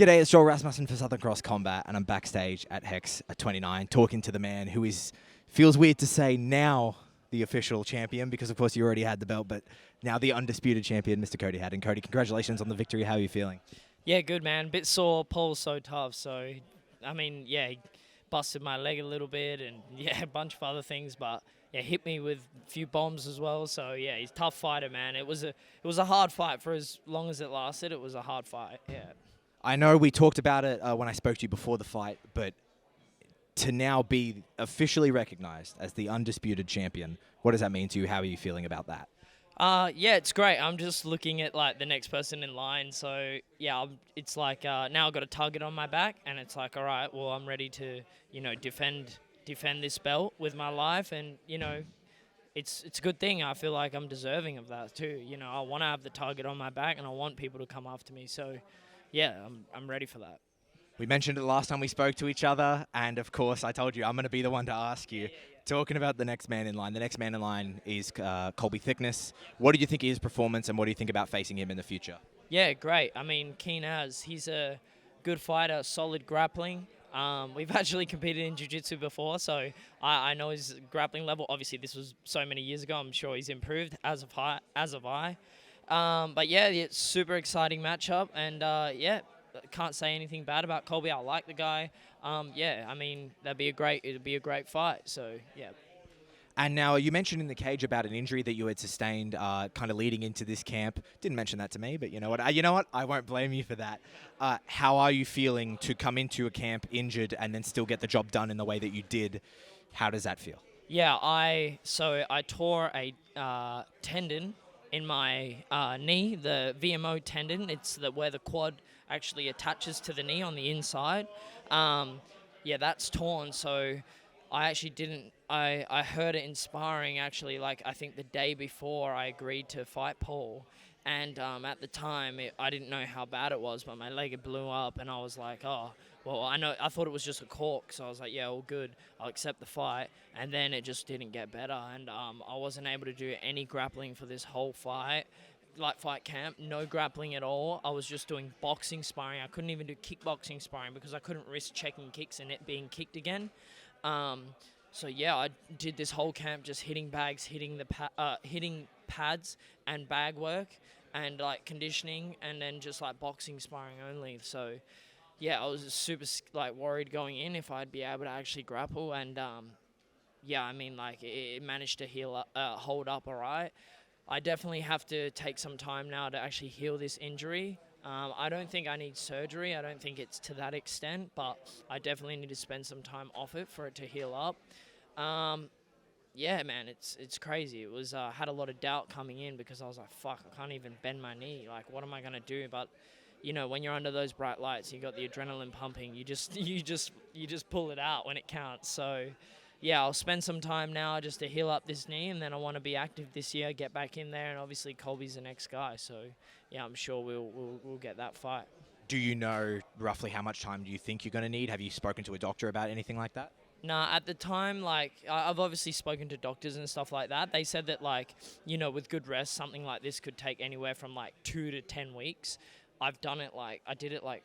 G'day, it's Joel Rasmussen for Southern Cross Combat, and I'm backstage at Hex at 29 talking to the man who feels weird to say now the official champion, because of course you already had the belt, but now the undisputed champion, Mr. Cody Haddon. Cody, congratulations on the victory. How are you feeling? Yeah, good, man. Bit sore. Paul's so tough. So, I mean, yeah, he busted my leg a little bit and, yeah, a bunch of other things. But, yeah, hit me with a few bombs as well. So, yeah, he's a tough fighter, man. It was a hard fight for as long as it lasted. It was a hard fight, yeah. I know we talked about it when I spoke to you before the fight, but to now be officially recognized as the undisputed champion, what does that mean to you? How are you feeling about that? Yeah, it's great. I'm just looking at like the next person in line. So yeah, it's like now I've got a target on my back, and it's like, all right, well, I'm ready to defend this belt with my life, and it's a good thing. I feel like I'm deserving of that too. I want to have the target on my back, and I want people to come after me. So yeah, I'm ready for that. We mentioned it last time we spoke to each other, and of course I told you I'm going to be the one to ask you. Talking about the next man in line, the next man in line is Colby Thicknesse. What do you think of his performance, and what do you think about facing him in the future? Yeah, great. I mean, keen as. He's a good fighter, solid grappling. We've actually competed in jiu-jitsu before, so I know his grappling level. Obviously, this was so many years ago. I'm sure he's improved, as have I. But yeah, it's super exciting matchup, and yeah, can't say anything bad about Colby. I like the guy. Yeah, I mean, it'd be a great fight. So yeah. And now you mentioned in the cage about an injury that you had sustained kind of leading into this camp. Didn't mention that to me, but you know what? I won't blame you for that. How are you feeling to come into a camp injured and then still get the job done in the way that you did? How does that feel? Yeah, I tore a tendon in my knee, the VMO tendon. It's where the quad actually attaches to the knee on the inside. Yeah, that's torn. So I actually didn't. I heard it in sparring, actually, like I think the day before I agreed to fight Paul. And at the time, I didn't know how bad it was, but my leg had blew up, and I was like, oh, well, I thought it was just a cork, so I was like, yeah, all good, I'll accept the fight. And then it just didn't get better, and I wasn't able to do any grappling for this whole fight. Like fight camp, no grappling at all. I was just doing boxing sparring. I couldn't even do kickboxing sparring because I couldn't risk checking kicks and it being kicked again. So yeah, I did this whole camp just hitting bags, hitting pads and bag work, and like conditioning, and then just like boxing sparring only. So yeah, I was super like worried going in if I'd be able to actually grapple, and yeah, I mean, like it managed to hold up all right. I definitely have to take some time now to actually heal this injury. I don't think I need surgery. I don't think it's to that extent, but I definitely need to spend some time off it for it to heal up. Yeah, man, it's crazy. It was had a lot of doubt coming in because I was like, fuck, I can't even bend my knee. Like, what am I gonna do? But when you're under those bright lights, you got the adrenaline pumping. You just pull it out when it counts. So yeah, I'll spend some time now just to heal up this knee, and then I want to be active this year, get back in there, and obviously Colby's the next guy. So yeah, I'm sure we'll get that fight. Do you know roughly how much time do you think you're going to need? Have you spoken to a doctor about anything like that? Nah, at the time, like, I've obviously spoken to doctors and stuff like that. They said that, like, with good rest, something like this could take anywhere from, like, 2 to 10 weeks. I did it, like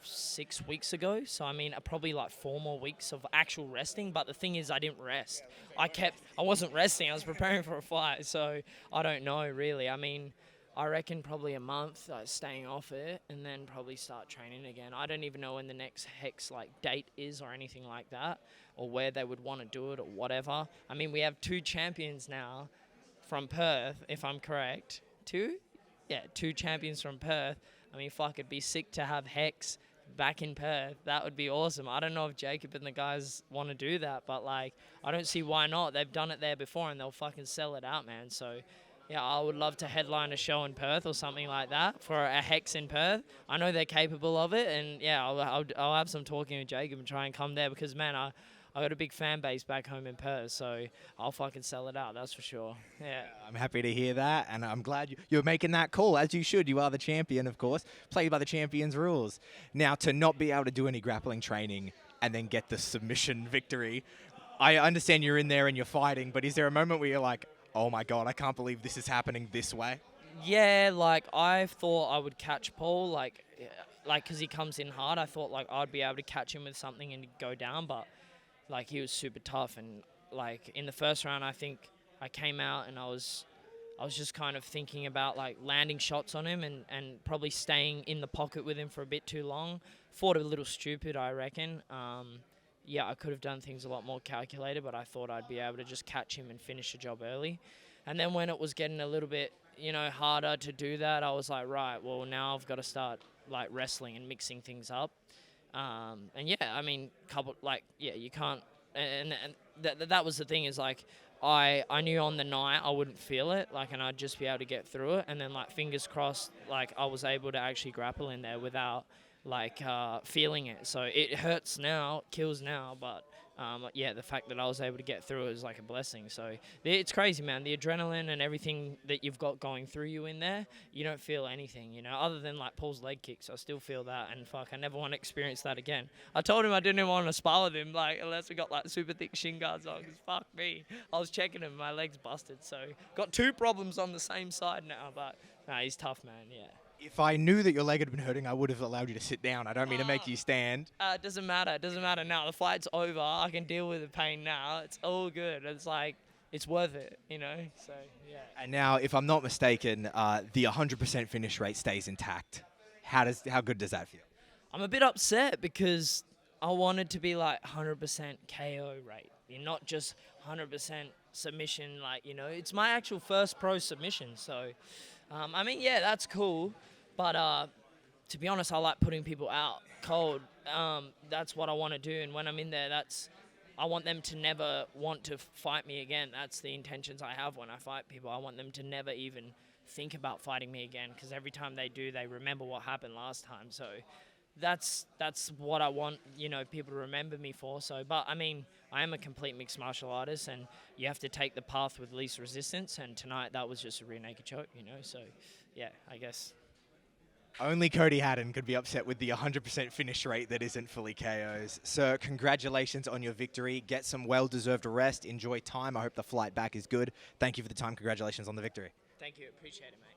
6 weeks ago. So, I mean, probably, like, 4 more weeks of actual resting. But the thing is, I didn't rest. I wasn't resting. I was preparing for a fight. So, I don't know, really. I mean, I reckon probably a month staying off it, and then probably start training again. I don't even know when the next Hex date is or anything like that, or where they would want to do it or whatever. I mean, we have 2 champions now from Perth, if I'm correct. 2? Yeah, 2 champions from Perth. I mean, fuck, it'd be sick to have Hex back in Perth. That would be awesome. I don't know if Jacob and the guys want to do that, but I don't see why not. They've done it there before, and they'll fucking sell it out, man. So yeah, I would love to headline a show in Perth or something like that for a Hex in Perth. I know they're capable of it, and yeah, I'll have some talking with Jacob and try and come there because, man, I got a big fan base back home in Perth, so I'll fucking sell it out, that's for sure. Yeah. I'm happy to hear that, and I'm glad you're making that call, as you should. You are the champion, of course. Play by the champion's rules. Now, to not be able to do any grappling training and then get the submission victory, I understand you're in there and you're fighting, but is there a moment where you're like, oh my God, I can't believe this is happening this way? Yeah, I thought I would catch Paul. like, because he comes in hard, I thought, like, I'd be able to catch him with something and he'd go down, but, like, he was super tough. And, like, in the first round, I think I came out and I was just kind of thinking about, like, landing shots on him and probably staying in the pocket with him for a bit too long. Fought a little stupid, I reckon. Yeah, I could have done things a lot more calculated, but I thought I'd be able to just catch him and finish the job early. And then when it was getting a little bit, harder to do that, I was like, right, well, now I've got to start, like, wrestling and mixing things up. And yeah, I mean, you can't, and that was the thing is, like, I knew on the night I wouldn't feel it, like, and I'd just be able to get through it. And then, like, fingers crossed, like, I was able to actually grapple in there without, like, feeling it. So it hurts now, kills now, but yeah, the fact that I was able to get through it is like a blessing. So it's crazy, man. The adrenaline and everything that you've got going through you in there, you don't feel anything, other than, like, Paul's leg kicks. I still feel that, and fuck, I never want to experience that again. I told him I didn't even want to spar with him, like, unless we got, like, super thick shin guards on, because fuck me. I was checking him, my leg's busted. So got 2 problems on the same side now, but nah, he's tough, man, yeah. If I knew that your leg had been hurting, I would have allowed you to sit down. I don't mean to make you stand. It doesn't matter. It doesn't matter now. The fight's over. I can deal with the pain now. It's all good. It's like, it's worth it, So, yeah. And now, if I'm not mistaken, the 100% finish rate stays intact. How good does that feel? I'm a bit upset because I wanted to be like 100% KO rate. Not just 100% submission. Like, it's my actual first pro submission. So, I mean, yeah, that's cool. But to be honest, I like putting people out cold. That's what I want to do. And when I'm in there, I want them to never want to fight me again. That's the intentions I have when I fight people. I want them to never even think about fighting me again, because every time they do, they remember what happened last time. So that's what I want, people to remember me for. So, but I mean, I am a complete mixed martial artist, and you have to take the path with least resistance. And tonight, that was just a rear naked choke, So, yeah, I guess. Only Cody Haddon could be upset with the 100% finish rate that isn't fully KOs. Sir, congratulations on your victory. Get some well-deserved rest. Enjoy time. I hope the flight back is good. Thank you for the time. Congratulations on the victory. Thank you. Appreciate it, mate.